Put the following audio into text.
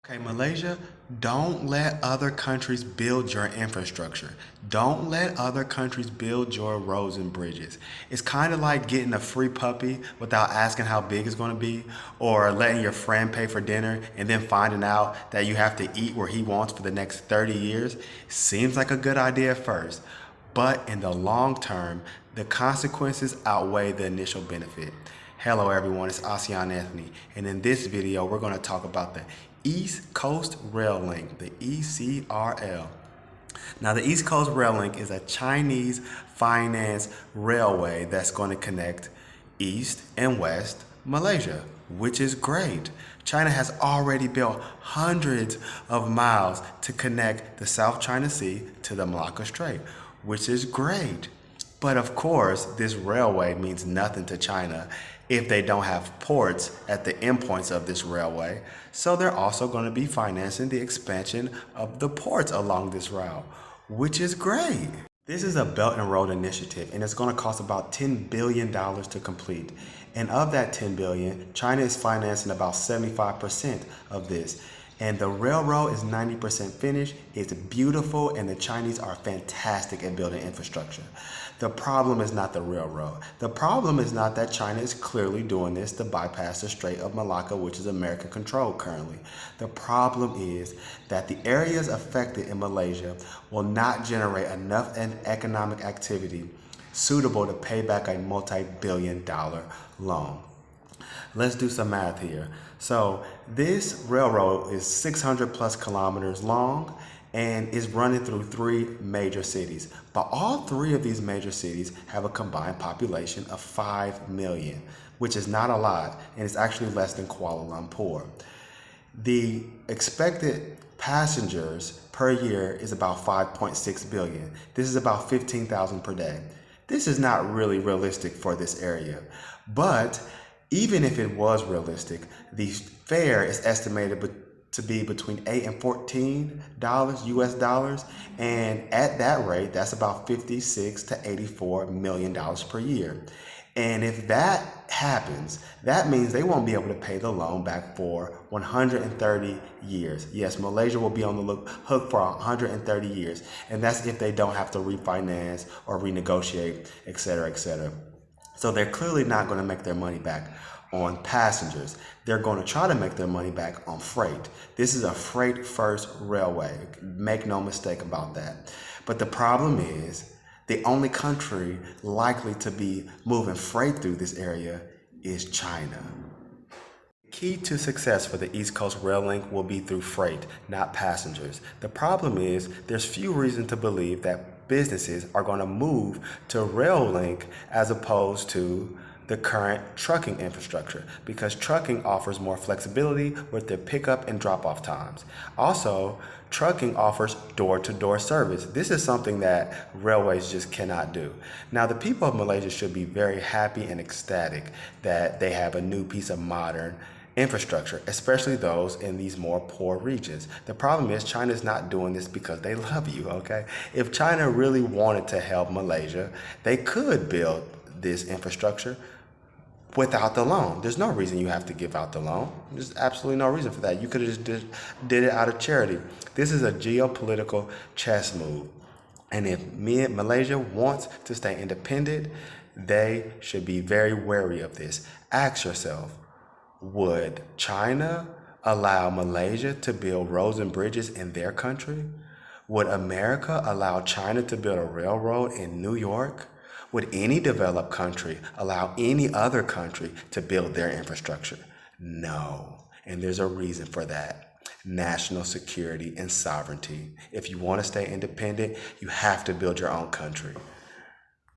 Okay, Malaysia, don't let other countries build your infrastructure. Don't let other countries build your roads and bridges. It's kind of like getting a free puppy without asking how big it's going to be, or letting your friend pay for dinner and then finding out that you have to eat where he wants for the next 30 years. Seems like a good idea at first, but in the long term, the consequences outweigh the initial benefit. Hello everyone, it's ASEAN Anthony, and in this video we're going to talk about the East Coast Rail Link, the ECRL. Now the East Coast Rail Link is a Chinese finance railway that's going to connect East and West Malaysia, which is great. China has already built hundreds of miles to connect the South China Sea to the Malacca Strait, which is great. But of course, this railway means nothing to China if they don't have ports at the endpoints of this railway. So they're also going to be financing the expansion of the ports along this route, which is great. This is a Belt and Road initiative, and it's going to cost about $10 billion to complete. And of that $10 billion, China is financing about 75% of this. And the railroad is 90% finished. It's beautiful, and the Chinese are fantastic at building infrastructure. The problem is not the railroad. The problem is not that China is clearly doing this to bypass the Strait of Malacca, which is American controlled currently. The problem is that the areas affected in Malaysia will not generate enough economic activity suitable to pay back a multi-billion-dollar loan. Let's do some math here. So this railroad is 600 plus kilometers long and is running through 3 major cities. But all 3 of these major cities have a combined population of 5 million, which is not a lot, and it's actually less than Kuala Lumpur. The expected passengers per year is about 5.6 billion. This is about 15,000 per day. This is not really realistic for this area, but even if it was realistic, the fare is estimated to be between $8 and $14 US dollars, and at that rate, that's about $56 to $84 million per year. And if that happens, that means they won't be able to pay the loan back for 130 years. Yes, Malaysia will be on the hook for 130 years, and that's if they don't have to refinance or renegotiate, etc., etc. So they're clearly not going to make their money back on passengers. They're going to try to make their money back on freight. This is a freight first railway. Make no mistake about that. But the problem is the only country likely to be moving freight through this area is China. Key to success for the East Coast Rail Link will be through freight, not passengers. The problem is there's few reasons to believe that businesses are going to move to rail link as opposed to the current trucking infrastructure, because trucking offers more flexibility with their pickup and drop-off times. Also, trucking offers door-to-door service. This is something that railways just cannot do. Now, the people of Malaysia should be very happy and ecstatic that they have a new piece of modern infrastructure, especially those in these more poor regions. The problem is China is not doing this because they love you, okay? If China really wanted to help Malaysia, they could build this infrastructure without the loan. There's no reason you have to give out the loan. There's absolutely no reason for that. You could have just did it out of charity. This is a geopolitical chess move. And if Malaysia wants to stay independent, they should be very wary of this. Ask yourself, would China allow Malaysia to build roads and bridges in their country? Would America allow China to build a railroad in New York? Would any developed country allow any other country to build their infrastructure? No. And there's a reason for that. National security and sovereignty. If you want to stay independent, you have to build your own country.